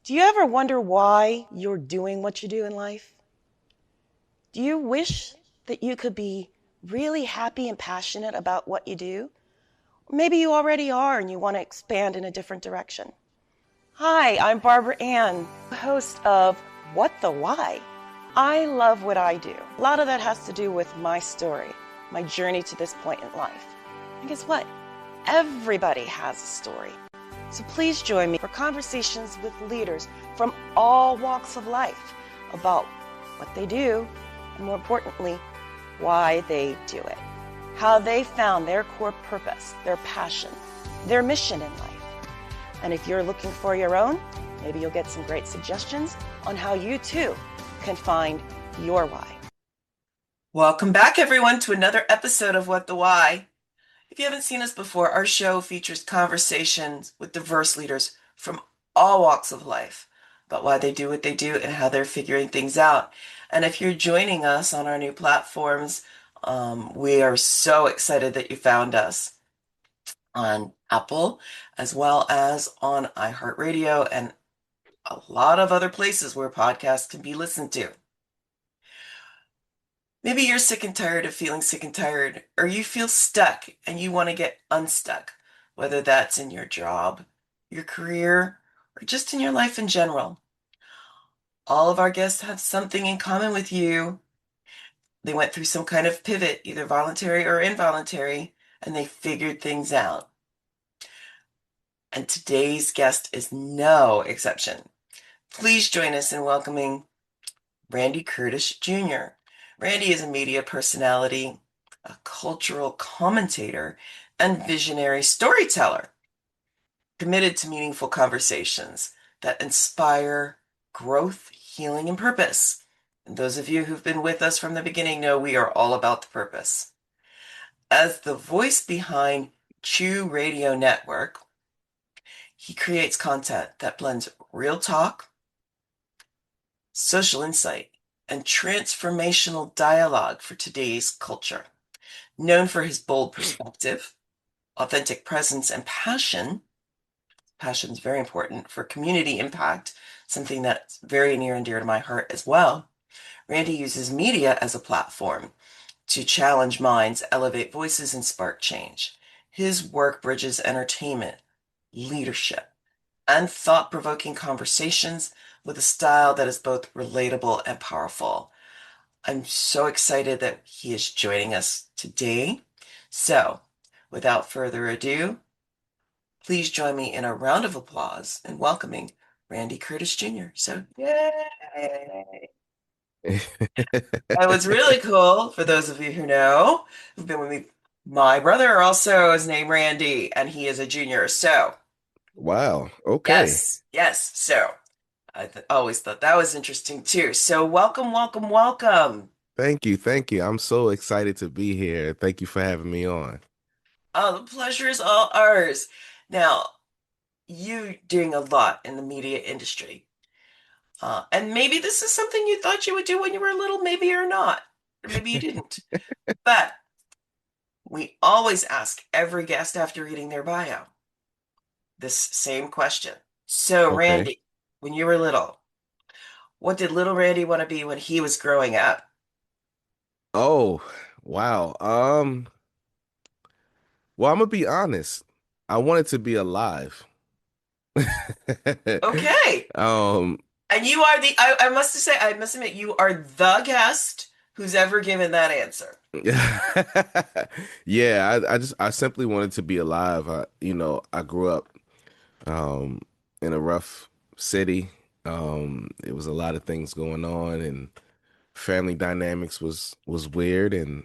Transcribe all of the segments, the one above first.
Do you ever wonder why you're doing what you do in life? Do you wish that you could be really happy and passionate about what you do? Or maybe you already are and you want to expand in a different direction. Hi, I'm Barbara Ann, host of What the Why? I love what I do. A lot of that has to do with my story, my journey to this point in life. And guess what? Everybody has a story. So please join me for conversations with leaders from all walks of life about what they do, and more importantly, why they do it, how they found their core purpose, their passion, their mission in life. And if you're looking for your own, maybe you'll get some great suggestions on how you too can find your why. Welcome back, everyone, to another episode of What the Why. If you haven't seen us before, our show features conversations with diverse leaders from all walks of life about why they do what they do and how they're figuring things out. And if you're joining us on our new platforms, we are so excited that you found us on Apple as well as on iHeartRadio and a lot of other places where podcasts can be listened to. Maybe you're sick and tired of feeling sick and tired, or you feel stuck and you want to get unstuck, whether that's in your job, your career, or just in your life in general. All of our guests have something in common with you. They went through some kind of pivot, either voluntary or involuntary, and they figured things out. And today's guest is no exception. Please join us in welcoming Randy Curtis Jr. Randy is a media personality, a cultural commentator, and visionary storyteller, committed to meaningful conversations that inspire growth, healing, and purpose. And those of you who've been with us from the beginning know we are all about the purpose. As the voice behind Chew Radio Network, he creates content that blends real talk, social insight, and transformational dialogue for today's culture. Known for his bold perspective, authentic presence, and passion is very important for community impact, something that's very near and dear to my heart as well. Randy uses media as a platform to challenge minds, elevate voices, and spark change. His work bridges entertainment, leadership, and thought-provoking conversations with a style that is both relatable and powerful. I'm so excited that he is joining us today. So, without further ado, please join me in a round of applause in welcoming Randy Curtis Jr. So, yay! And what's really cool, for those of you who know, who've been with me, my brother also is named Randy, and he is a junior. So, Wow. Okay. yes, yes. So, always thought that was interesting too. So, welcome, welcome, welcome. Thank you. Thank you. I'm so excited to be here. Thank you for having me on. Oh, the pleasure is all ours. Now, you doing a lot in the media industry. And maybe this is something you thought you would do when you were little, maybe or not. Or maybe you didn't. But we always ask every guest after reading their bio this same question. So, Okay. Randy, when you were little, what did little Randy want to be when he was growing up? Oh, wow. Well, I'm gonna be honest. I wanted to be alive. Okay. Um, And you are I must say, I must admit, you are the guest who's ever given that answer. yeah, I simply wanted to be alive. I grew up um in a rough city. It was a lot of things going on and family dynamics was weird, and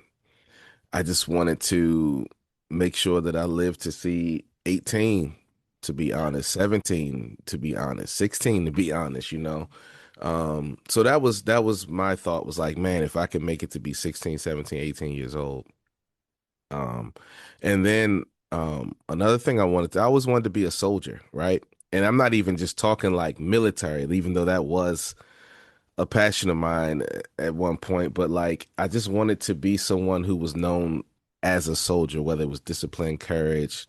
I just wanted to make sure that I lived to see 18, to be honest, 17, to be honest, 16, to be honest. So that was my thought, was like, man, if I could make it to be 16, 17, 18 years old. Um, and then another thing I always wanted to be a soldier, right? And I'm not even just talking like military, even though that was a passion of mine at one point, but like I just wanted to be someone who was known as a soldier, whether it was discipline, courage,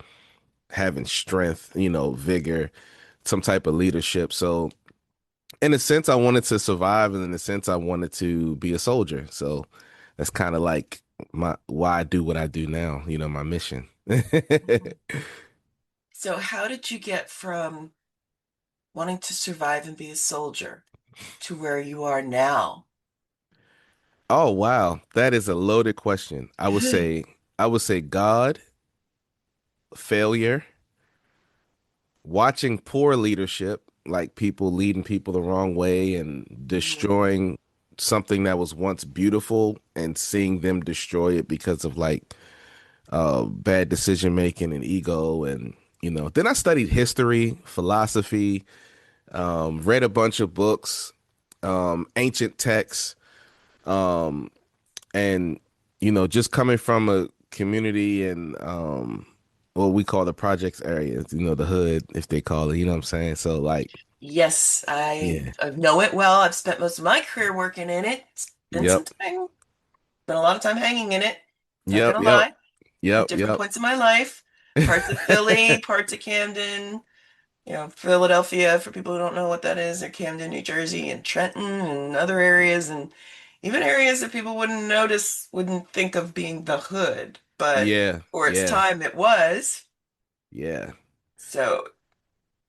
having strength, vigor, some type of leadership. So In a sense, I wanted to survive, and in a sense, I wanted to be a soldier. So that's kind of like my why I do what I do now. My mission. So how did you get from wanting to survive and be a soldier to where you are now? Oh wow, that is a loaded question. I would say God, failure, watching poor leadership, like people leading people the wrong way and Mhm. destroying something that was once beautiful and seeing them destroy it because of like bad decision making and ego. And then I studied history, philosophy, read a bunch of books, ancient texts, um, and just coming from a community and what we call the projects areas, the hood, if they call it, what I'm saying? So like, Yes, yeah, I know it well. I've spent most of my career working in it. Spent some yep, time, spent a lot of time hanging in it. Not yep, gonna yep, lie. At yep, different yep. points in my life. Parts of Philly, parts of Camden, Philadelphia, for people who don't know what that is, or Camden, New Jersey, and Trenton, and other areas, and even areas that people wouldn't notice, wouldn't think of being the hood, but Yeah, for its yeah, time it was. yeah, So,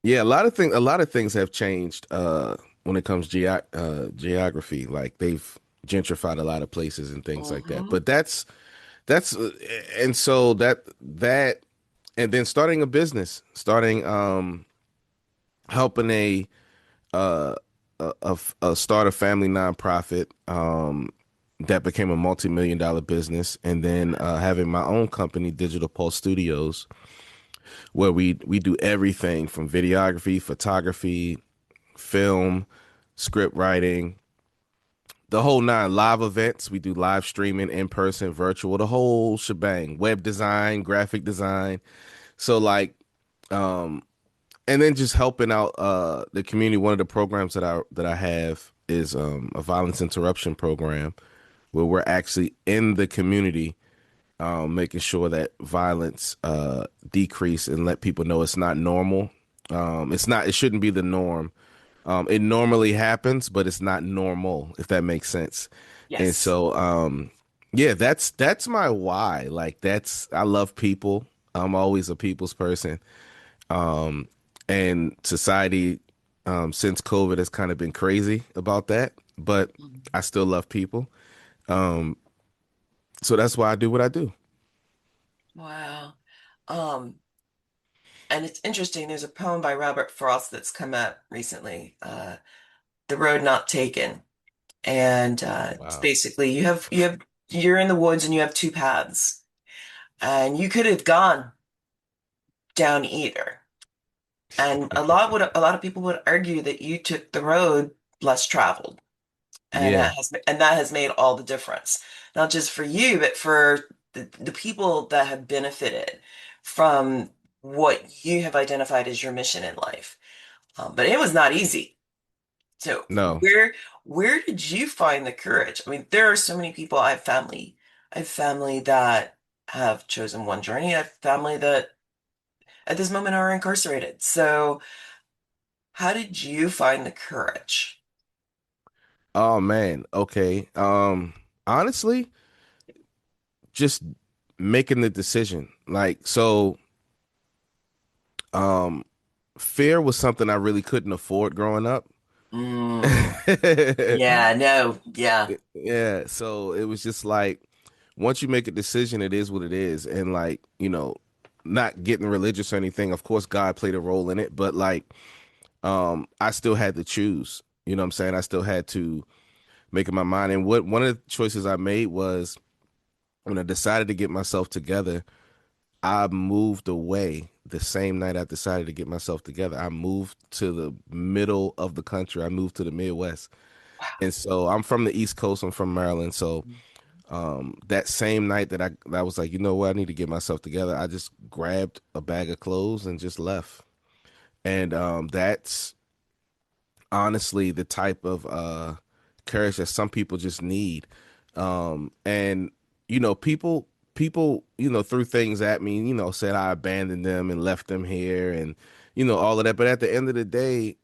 yeah. A lot of things have changed when it comes geography. Like they've gentrified a lot of places and things like that. mhm. But that's and so that and then starting a business, starting helping uh a start a family nonprofit that became a multi-million-dollar business, and then having my own company, Digital Pulse Studios, where we do everything from videography, photography, film, script writing, the whole nine. Live events, we do live streaming, in person, virtual, the whole shebang. Web design, graphic design. So like, um, and then just helping out the community. One of the programs that I have is a violence interruption program where we're actually in the community, making sure that violence decrease and let people know it's not normal. It shouldn't be the norm. It normally happens, but it's not normal, if that makes sense. And Yes. so, yeah, that's my why. Like I love people. I'm always a people's person. Um, and society, since COVID has kind of been crazy about that, but I Mhm. still love people. Um, so that's why I do what I do. Wow. Um, and it's interesting, there's a poem by Robert Frost that's come out recently, The Road Not Taken. And it's Wow. basically you're in the woods and you have two paths. And you could have gone down either. And a lot of people would argue that you took the road less traveled. Yeah. And that has made all the difference. Not just for you, but for the people that have benefited from what you have identified as your mission in life. But it was not easy. So No. where did you find the courage? I mean, there are so many people. I have family that have chosen one journey. I have family that at this moment are incarcerated. So how did you find the courage? Oh man. Okay. Honestly, just making the decision. Like so, um, fear was something I really couldn't afford growing up. Mm, yeah, no, yeah. Yeah, so it was just like once you make a decision, it is what it is. And like, not getting religious or anything, of course God played a role in it, but like I still had to choose. You know what I'm saying? I still had to make up my mind. And what one of the choices I made was when I decided to get myself together, I moved away the same night I decided to get myself together. I moved to the middle of the country. I moved to the Midwest. And so I'm from the East Coast. I'm from Maryland. So that same night that I was like, you know what, I need to get myself together, I just grabbed a bag of clothes and just left. And that's honestly the type of courage that some people just need. And people threw things at me, said I abandoned them and left them here, and all of that. But at the end of the day,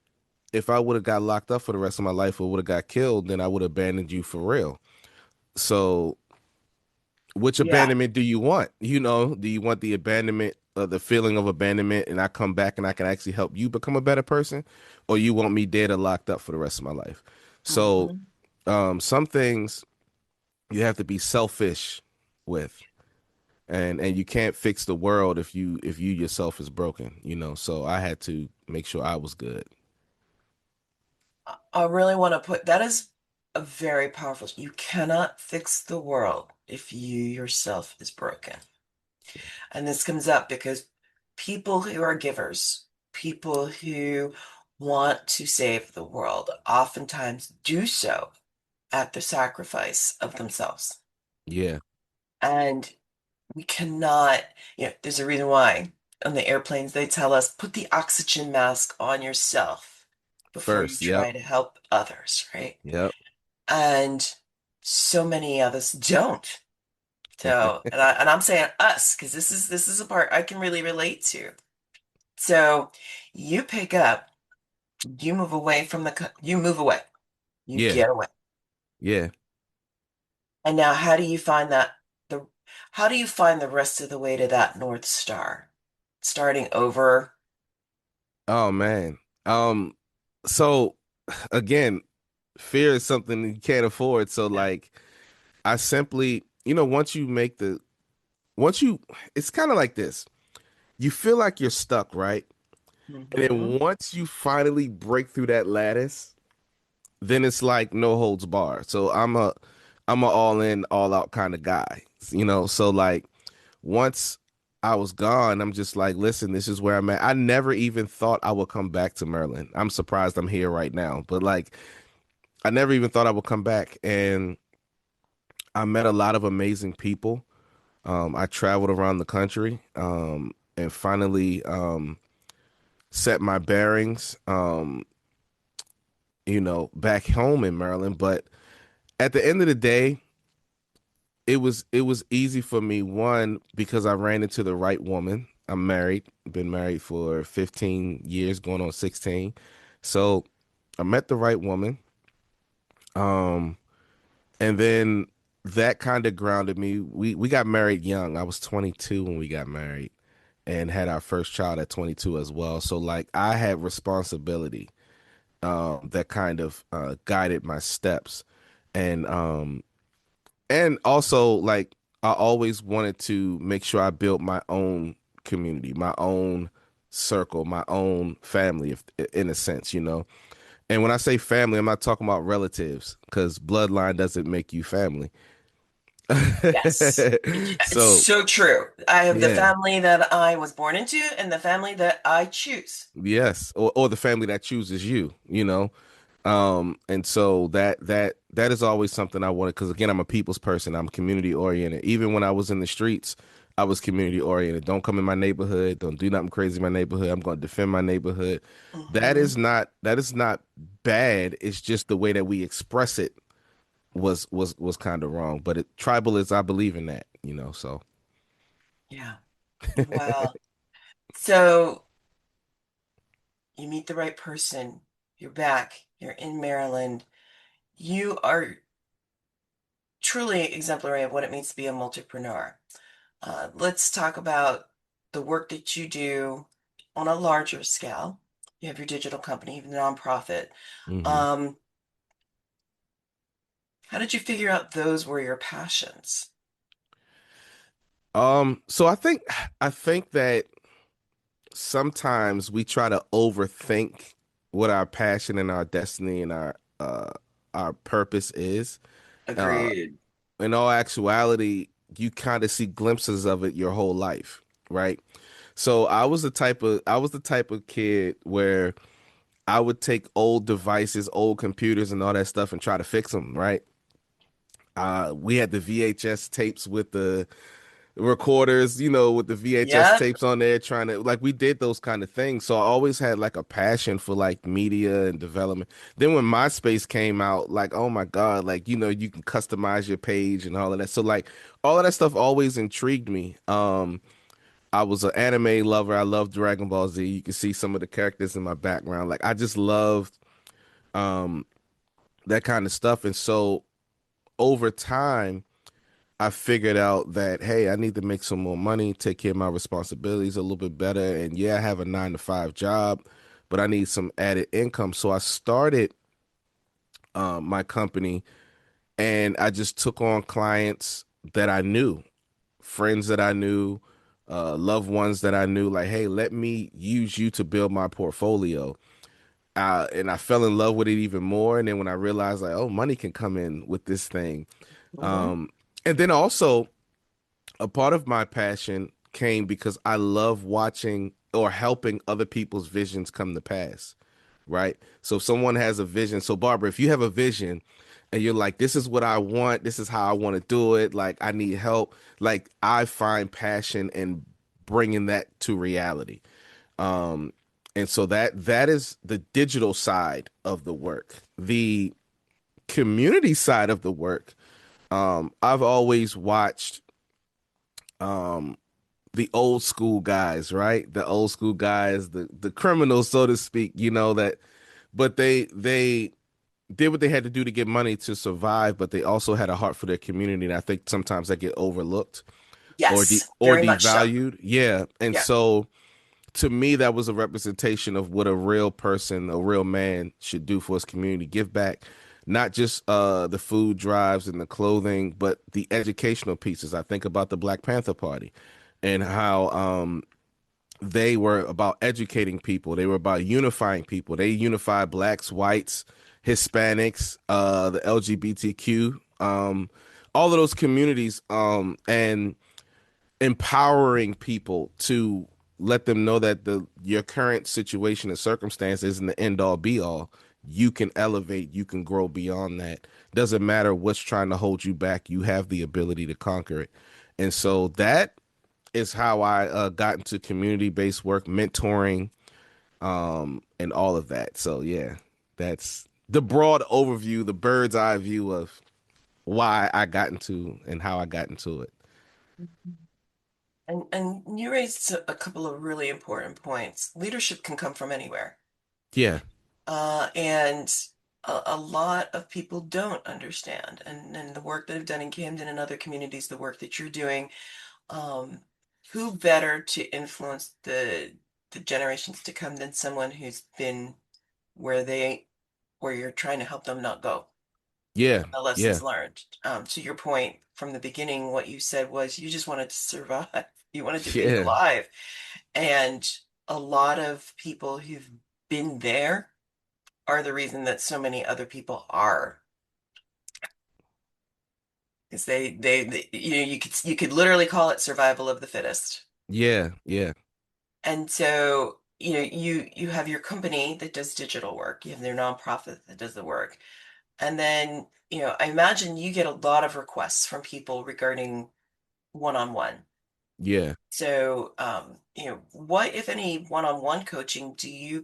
if I would have got locked up for the rest of my life or would have got killed, then I would have abandoned you for real. So which Yeah. abandonment do you want? You know, do you want the abandonment, the feeling of abandonment, and I come back and I can actually help you become a better person, or you want me dead or locked up for the rest of my life? So, Hmm. some things you have to be selfish with, and you can't fix the world if you yourself is broken. You know, so I had to make sure I was good. I really want to put that is a very powerful. You cannot fix the world if you yourself is broken. And this comes up because people who are givers, people who want to save the world, oftentimes do so at the sacrifice of themselves. Yeah, And we cannot, there's a reason why on the airplanes they tell us put the oxygen mask on yourself before you first, yep, try to help others, right? yep, And so many of us don't. So, and I'm saying us because this is a part I can really relate to. So, you pick up, you move away from you move away, you yeah, get away. yeah. And now how do you find the how do you find the rest of the way to that North Star? Starting over. Oh man. Um, so again, fear is something you can't afford. So Yeah. like I simply, you know, once you it's kind of like this. You feel like you're stuck, right? And Hmm. then once you finally break through that lattice, then it's like no holds bar. So I'm a all in, all out kind of guy. You know, so like once I was gone, I'm just like, listen, this is where I'm at. I never even thought I would come back to Maryland. I'm surprised I'm here right now. But like I never even thought I would come back. And I met a lot of amazing people. I traveled around the country, and finally set my bearings, back home in Maryland. But at the end of the day, it was easy for me. One, because I ran into the right woman. I'm married, been married for 15 years, going on 16. So I met the right woman. Um, and then that kind of grounded me. We got married young. I was 22 when we got married and had our first child at 22 as well. So like I had responsibility that kind of guided my steps, and also like I always wanted to make sure I built my own community, my own circle, my own family, if in a sense, you know. And when I say family, I'm not talking about relatives because bloodline doesn't make you family. Yes. It's So so true. I have the yeah, family that I was born into and the family that I choose. yes, or the family that chooses you, you know. And so that is always something I wanted because again, I'm a people's person. I'm community oriented. Even when I was in the streets, I was community oriented. Don't come in my neighborhood. Don't do nothing crazy in my neighborhood. I'm going to defend my neighborhood. Hmm. That is not bad. It's just the way that we express it was kind of wrong. But tribal is I believe in that, you know. So Yeah. Wow. So you meet the right person. You're back. You're in Maryland. You are truly exemplary of what it means to be a multipreneur. Let's talk about the work that you do on a larger scale. You have your digital company, the nonprofit. hmm Um, how did you figure out those were your passions? so I think that sometimes we try to overthink what our passion and our destiny and our purpose is. Uh, Agreed. in all actuality, you kind of see glimpses of it your whole life, right? So I was the type of kid where I would take old devices, old computers, and all that stuff and try to fix them, right? We had the VHS tapes with the recorders, you know, with the VHS Yep. tapes on there, trying to like we did those kind of things. So I always had like a passion for like media and development. Then when MySpace came out, like oh my God, like you know, you can customize your page and all of that. So like all of that stuff always intrigued me. I was an anime lover. I loved Dragon Ball Z. You can see some of the characters in my background. Like I just loved. um, that kind of stuff. And so over time, I figured out that, hey, I need to make some more money, take care of my responsibilities a little bit better. And yeah, I have a 9 to 5 job, but I need some added income. So I started my company, and I just took on clients that I knew, friends that I knew, loved ones that I knew, like, hey, let me use you to build my portfolio. And I fell in love with it even more. And then when I realized, like, oh, money can come in with this thing. Hmm. Um, and then also, a part of my passion came because I love watching or helping other people's visions come to pass, right? So if someone has a vision, so Barbara, if you have a vision and you're like, this is what I want, this is how I want to do it, like I need help, like I find passion in bringing that to reality. Um, and so that is the digital side of the work. The community side of the work, I've always watched um the old school guys, right? The old school guys, the criminals, so to speak, that, but they did what they had to do to get money to survive, but they also had a heart for their community. And I think sometimes that get overlooked Yes, or very much so. devalued. Yeah. And Yeah. so to me, that was a representation of what a real person, a real man should do for his community. Give back, not just the food drives and the clothing, but the educational pieces. I think about the Black Panther Party and how they were about educating people. They were about unifying people. They unified blacks, whites, Hispanics, the LGBTQ, all of those communities, and empowering people to let them know that your current situation and circumstance isn't the end all be all. You can elevate, you can grow beyond that. Doesn't matter what's trying to hold you back. You have the ability to conquer it. And so that is how I got into community based work, mentoring, and all of that. So yeah, that's the broad overview, the bird's eye view of why I got into and how I got into it. And you raised a couple of really important points. Leadership can come from anywhere. Yeah, And a lot of people don't understand. And the work that I've done in Camden and other communities, the work that you're doing, um, who better to influence the generations to come than someone who's been where where you're trying to help them not go. yeah, The yeah, lessons learned. To your point from the beginning, what you said was you just wanted to survive. You wanted to be yeah, alive. And a lot of people who've been there are the reason that so many other people are. Because you could literally call it survival of the fittest. yeah, yeah, And so, you have your company that does digital work. You have their nonprofit that does the work. And then, I imagine you get a lot of requests from people regarding one-on-one. yeah, So, what, if any, one-on-one coaching do you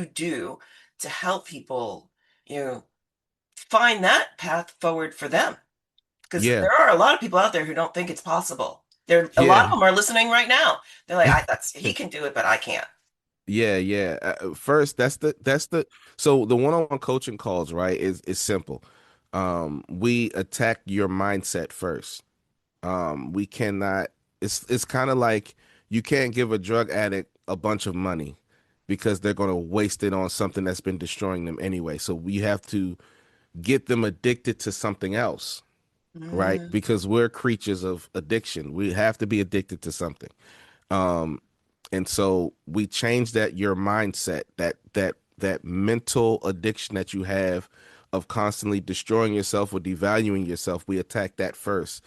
do to help people, you know, find that path forward for them? Because yeah, there are a lot of people out there who don't think it's possible. A lot of yeah. them are listening right now. They're like, he can do it, but I can't. Yeah, yeah. First, so the one-on-one coaching calls, right, is simple. We attack your mindset first. We cannot. It's kind of like you can't give a drug addict a bunch of money because they're going to waste it on something that's been destroying them anyway. So we have to get them addicted to something else, right? Mm, Because we're creatures of addiction. We have to be addicted to something. Um, and so we change that your mindset, that mental addiction that you have of constantly destroying yourself or devaluing yourself. We attack that first.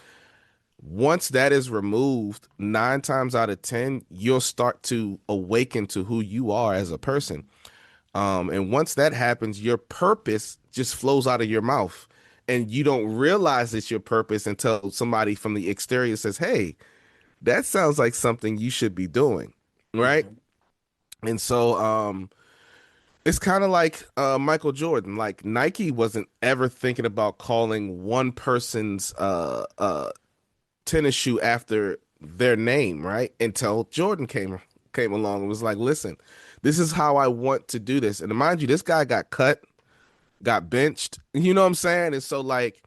Once that is removed, 9 times out of 10, you'll start to awaken to who you are as a person. And once that happens, your purpose just flows out of your mouth. And you don't realize it's your purpose until somebody from the exterior says, hey, that sounds like something you should be doing. Right. mhm, And so it's kind of like Michael Jordan. Like Nike wasn't ever thinking about calling one person's tennis shoe after their name, right? Until Jordan came along and was like, "Listen, this is how I want to do this." And mind you, this guy got cut. got benched. You know what I'm saying? And so like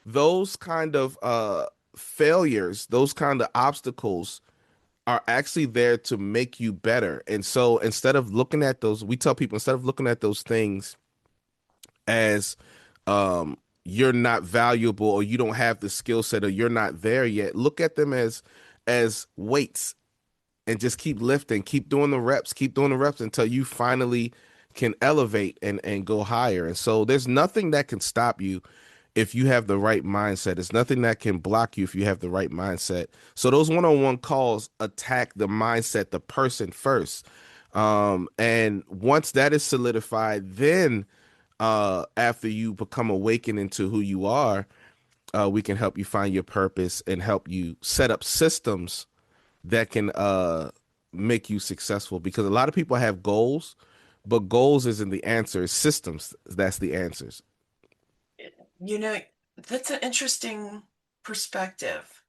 those kind of failures, those kind of obstacles are actually there to make you better. And so instead of looking at those, we tell people instead of looking at those things as you're not valuable or you don't have the skill set or you're not there yet, look at them as weights and just keep lifting, keep doing the reps until you finally can elevate and go higher. And so there's nothing that can stop you if you have the right mindset. There's nothing that can block you if you have the right mindset. So those one-on-one calls attack the mindset, the person first. And once that is solidified, then after you become awakened into who you are, we can help you find your purpose and help you set up systems that can make you successful, because a lot of people have goals, but goals isn't the answer. It's systems that's the answers. You know, that's an interesting perspective.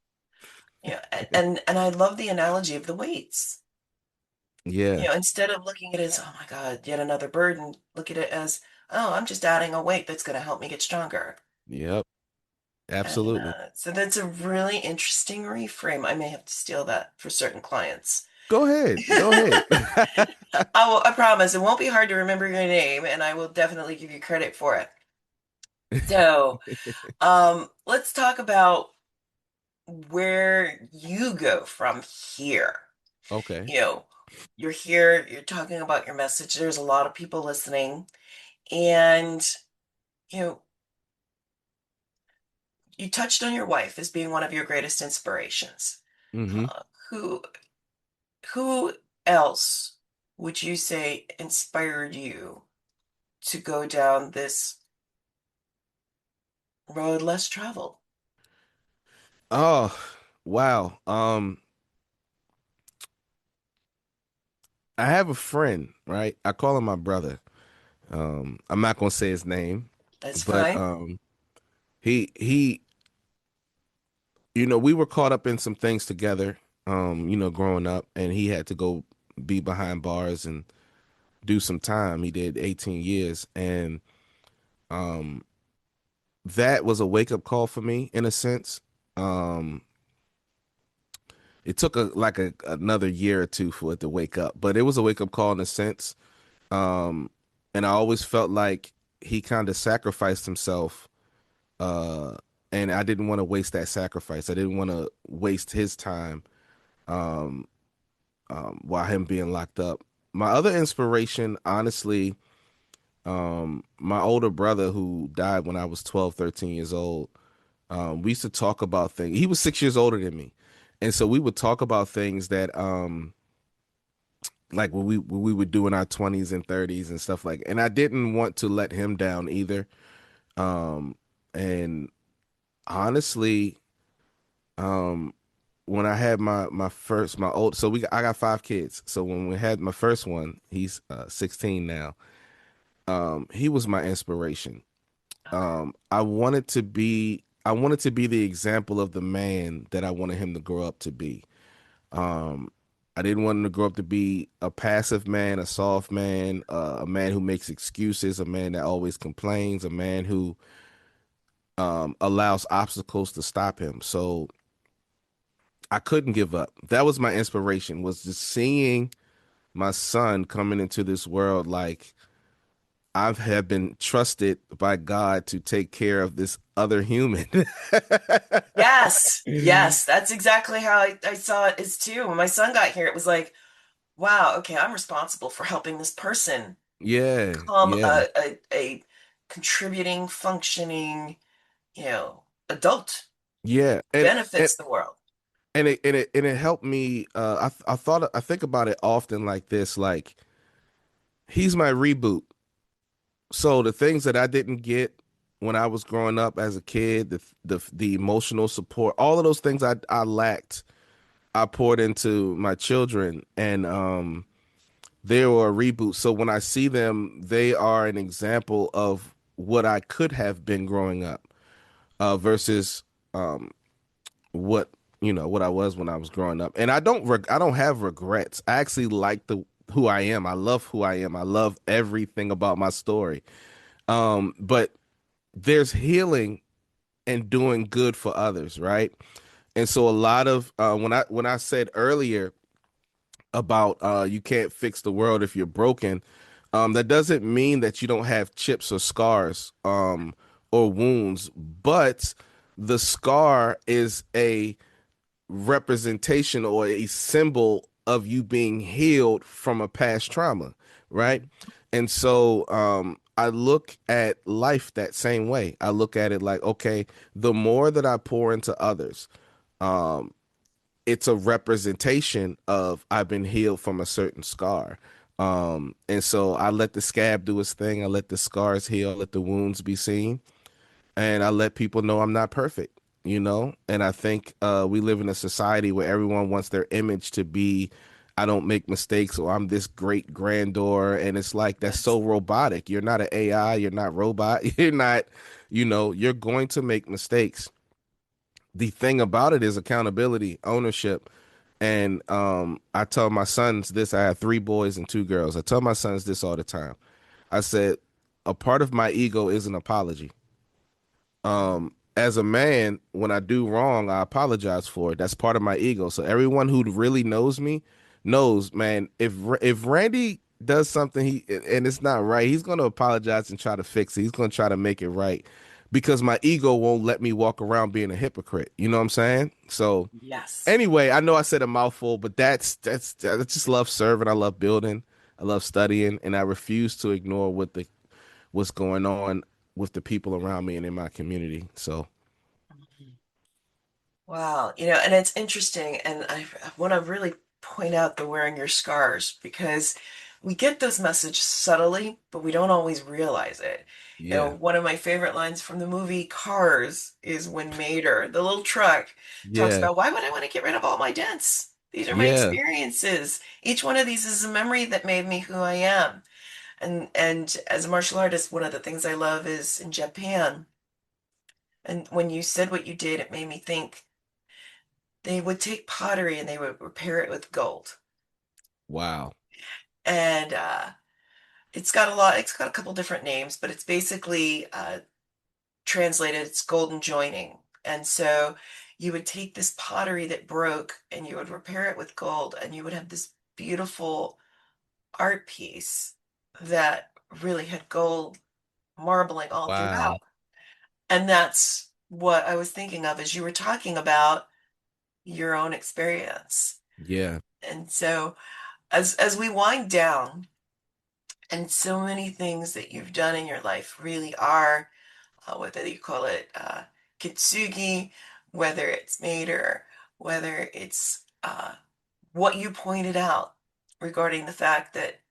Yeah, and I love the analogy of the weights. Yeah. Instead of looking at it as, oh my God, yet another burden, look at it as, oh, I'm just adding a weight that's going to help me get stronger. Yep. And Absolutely. so that's a really interesting reframe. I may have to steal that for certain clients. Go ahead. Go ahead. I promise it won't be hard to remember your name, and I will definitely give you credit for it. So, let's talk about where you go from here. Okay. You know, you're here, you're talking about your message. There's a lot of people listening, and you know, you touched on your wife as being one of your greatest inspirations. Hmm. Uh, who who else would you say inspired you to go down this road less traveled? Oh, wow. I have a friend, right? I call him my brother. I'm not gonna say his name, That's but fine. he we were caught up in some things together, growing up, and he had to go be behind bars and do some time. He did 18 years, and um that was a wake-up call for me in a sense. Um it took another year or two for it to wake up, but it was a wake-up call in a sense. Um and I always felt like he kind of sacrificed himself, uh and I didn't want to waste that sacrifice. I didn't want to waste his time um while him being locked up. My other inspiration, honestly, my older brother who died when I was 12, 13 years old. We used to talk about things. He was 6 years older than me. And so we would talk about things that like what we would do in our 20s and 30s and stuff like. And I didn't want to let him down either. And honestly, um when I had my old, so I got 5 kids. So when we had my first one, he's 16 now. He was my inspiration. I wanted to be the example of the man that I wanted him to grow up to be. Um, I didn't want him to grow up to be a passive man, a soft man, a man who makes excuses, a man that always complains, a man who allows obstacles to stop him. So I couldn't give up. That was my inspiration, was just seeing my son coming into this world like I have been trusted by God to take care of this other human. Yes, yes, that's exactly how I saw it as too. When my son got here, it was like, wow, okay, I'm responsible for helping this person Yeah, become yeah, a contributing, functioning, adult yeah, and benefits the world. and it helped me. I think about it often like this: like he's my reboot. So the things that I didn't get when I was growing up as a kid, the emotional support, all of those things I lacked, I poured into my children, and they were a reboot. So when I see them, they are an example of what I could have been growing up, versus um, what what I was when I was growing up. And I don't have regrets. I actually like the who I am. I love who I am. I love everything about my story. But there's healing and doing good for others, right? And so a lot of when I said earlier about you can't fix the world if you're broken, that doesn't mean that you don't have chips or scars or wounds, but the scar is a representation or a symbol of you being healed from a past trauma, right? And so I look at life that same way. I look at it like, okay, the more that I pour into others, um, it's a representation of I've been healed from a certain scar. And so I let the scab do its thing. I let the scars heal, I let the wounds be seen, and I let people know I'm not perfect, you know? And I think we live in a society where everyone wants their image to be, I don't make mistakes, or I'm this great granddaughter. And it's like, that's Yes. so robotic. You're not an AI, you're not robot, you're not, you're going to make mistakes. The thing about it is accountability, ownership. And I tell my sons this. I have three boys and two girls. I tell my sons this all the time. I said, a part of my ego is an apology. As a man, when I do wrong, I apologize for it. That's part of my ego. So everyone who really knows me knows, man, if Randy does something and it's not right, he's going to apologize and try to fix it. He's going to try to make it right because my ego won't let me walk around being a hypocrite. You know what I'm saying? So Yes. anyway, I know I said a mouthful, but I just love serving. I love building. I love studying, and I refuse to ignore what's going on with the people around me and in my community. So Wow, and it's interesting, and I want to really point out the wearing your scars because we get those messages subtly, but we don't always realize it. yeah, One of my favorite lines from the movie Cars is when Mater, the little truck, talks yeah, about why would I want to get rid of all my dents? These are my yeah. experiences. Each one of these is a memory that made me who I am. And as a martial artist, one of the things I love is in Japan. And when you said what you did, it made me think they would take pottery and they would repair it with gold. Wow. And it's got a couple different names, but it's basically translated, it's golden joining. And so you would take this pottery that broke and you would repair it with gold, and you would have this beautiful art piece that really had gold marbling all throughout. Wow. And that's what I was thinking of as you were talking about your own experience. Yeah. And so as we wind down, and so many things that you've done in your life really are, whether you call it kintsugi, whether it's mater, whether it's what you pointed out regarding the fact that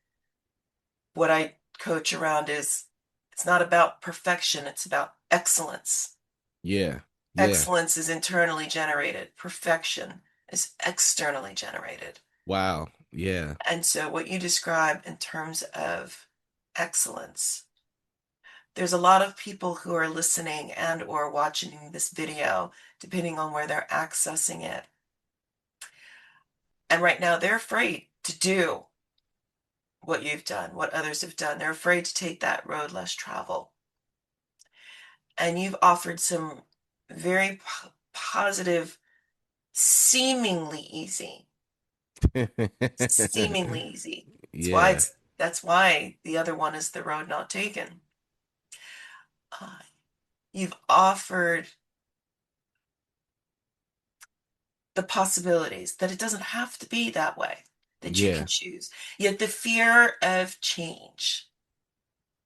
what I coach around is it's not about perfection, it's about excellence. Yeah. Yeah. Excellence is internally generated, perfection is externally generated. Wow. Yeah. And so, what you describe in terms of excellence, there's a lot of people who are listening and or watching this video, depending on where they're accessing it. And right now, they're afraid to do what you've done, what others have done. They're afraid to take that road less traveled. And you've offered some very positive, seemingly easy, seemingly easy. Yeah. That's why the other one is the road not taken. Uh, you've offered the possibilities that it doesn't have to be that way, that you can Yeah. choose. Yet the fear of change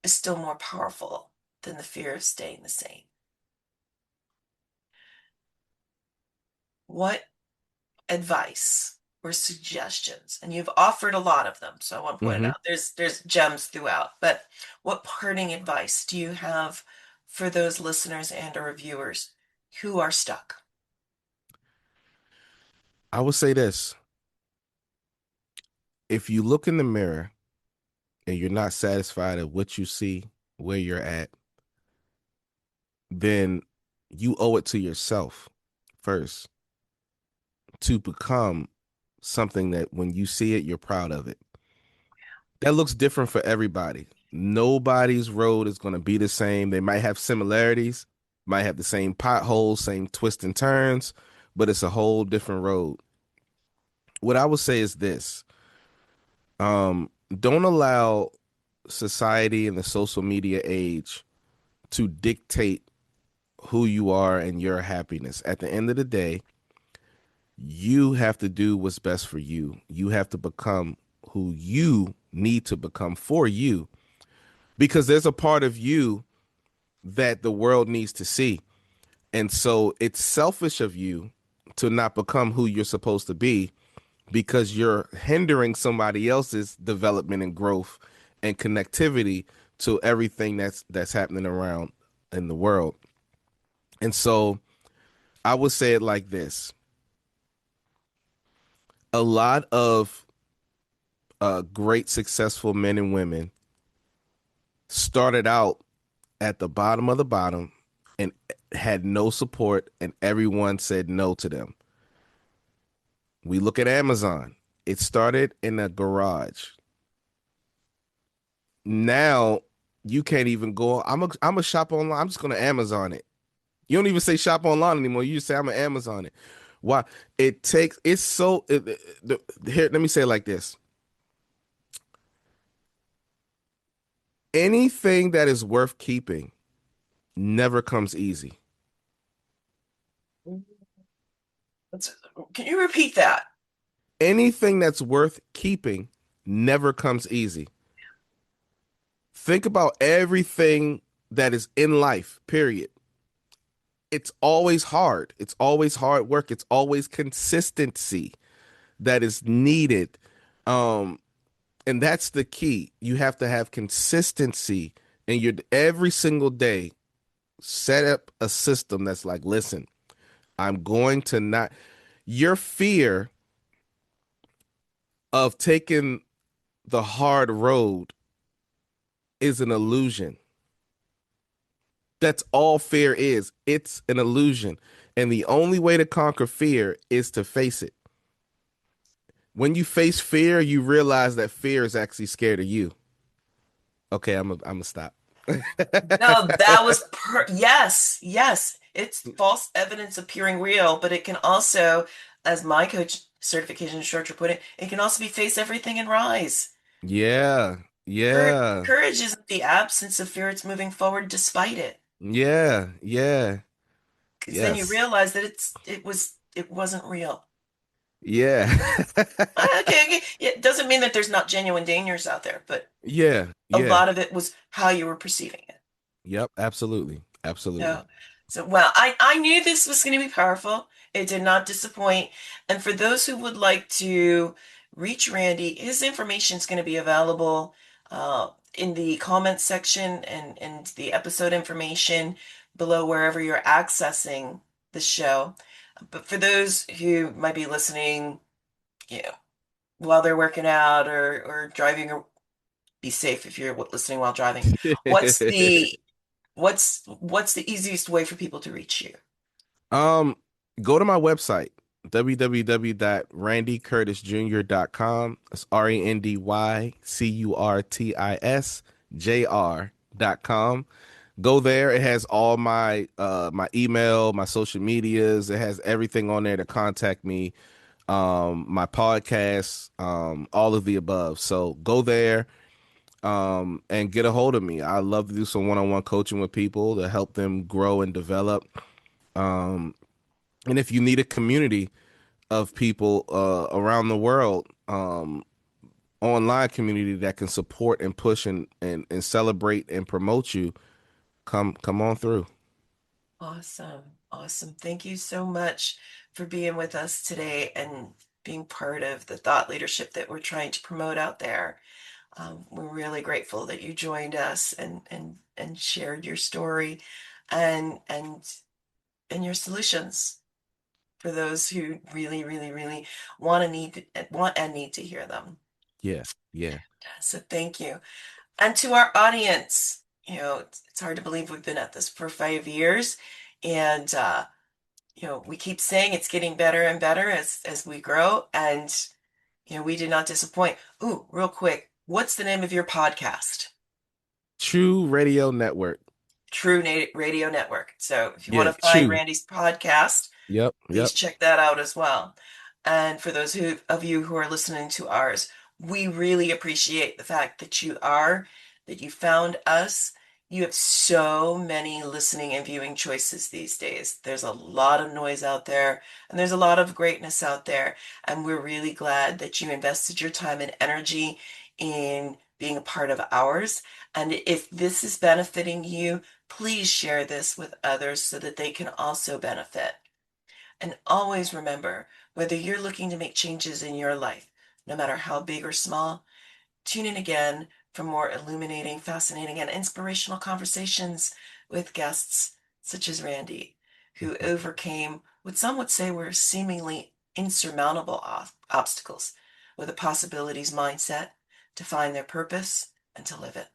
is still more powerful than the fear of staying the same. What advice or suggestions, and you've offered a lot of them, so I want to point it Hmm. out. There's gems throughout, but what parting advice do you have for those listeners and or viewers who are stuck? I would say this. If you look in the mirror and you're not satisfied at what you see, where you're at, then you owe it to yourself first to become something that when you see it, you're proud of it. That looks different for everybody. Nobody's road is going to be the same. They might have similarities, might have the same potholes, same twists and turns, but it's a whole different road. What I would say is this: don't allow society and the social media age to dictate who you are and your happiness. At the end of the day, you have to do what's best for you. You have to become who you need to become for you, because there's a part of you that the world needs to see. And so it's selfish of you to not become who you're supposed to be, because you're hindering somebody else's development and growth and connectivity to everything that's happening around in the world. And so I would say it like this: a lot of great successful men and women started out at the bottom of the bottom and had no support, and everyone said no to them. We look at Amazon. It started in a garage. Now you can't even go. I'm a shop online. I'm just gonna Amazon it. You don't even say shop online anymore. You just say I'm gonna Amazon it. Why? It takes. It's so. Here, let me say it like this: anything that is worth keeping never comes easy. Can you repeat that? Anything that's worth keeping never comes easy. Think about everything that is in life, period. It's always hard. It's always hard work. It's always consistency that is needed. Um, and that's the key. You have to have consistency in your every single day. Set up a system that's like, listen, I'm going to not, your fear of taking the hard road is an illusion. That's all fear is. It's an illusion. And the only way to conquer fear is to face it. When you face fear, you realize that fear is actually scared of you. Okay, I'm gonna stop. No, that was yes, yes. It's false evidence appearing real, but it can also, as my coach certification instructor put it can also be face everything and rise. Yeah, yeah, Courage isn't the absence of fear, it's moving forward despite it. yeah, yeah, Because then you yes, realize that it wasn't real. yeah, Okay, okay. Yeah, it doesn't mean that there's not genuine dangers out there, but yeah, a yeah. lot of it was how you were perceiving it. Yep, absolutely, absolutely. So, well, I knew this was going to be powerful. It did not disappoint. And for those who would like to reach Randy, his information is going to be available in the comments section and the episode information below wherever you're accessing the show. But for those who might be listening, you know, while they're working out or driving, or be safe if you're listening while driving, what's the what's the easiest way for people to reach you? Um, Go to my website, www.randycurtisjr.com. That's RandyCurtisJr.com. Go there. It has all my email, my social medias. It has everything on there to contact me. My podcast, all of the above. So go there and get a hold of me. I love to do some one-on-one coaching with people to help them grow and develop. Um, and if you need a community of people around the world, online community that can support and push and celebrate and promote you, come on through. Awesome. Awesome. Thank you so much for being with us today and being part of the thought leadership that we're trying to promote out there. We're really grateful that you joined us and shared your story and and and your solutions for those who really, really, really want and need to hear them. Yeah, yeah. So thank you. And to our audience, it's hard to believe we've been at this for 5 years, and we keep saying it's getting better and better as we grow, and we did not disappoint. Ooh, real quick, what's the name of your podcast? True Radio Network. True Radio Network. So if you want Yeah, to find True. Randy's podcast, Yep, please yep. check that out as well. And for those of you who are listening to ours, we really appreciate the fact that you found us. You have so many listening and viewing choices these days. There's a lot of noise out there, and there's a lot of greatness out there. And we're really glad that you invested your time and energy in being a part of ours. And if this is benefiting you, please share this with others so that they can also benefit. And always remember, whether you're looking to make changes in your life, no matter how big or small, tune in again for more illuminating, fascinating, and inspirational conversations with guests such as Randy, who overcame what some would say were seemingly insurmountable obstacles with a possibilities mindset to find their purpose and to live it.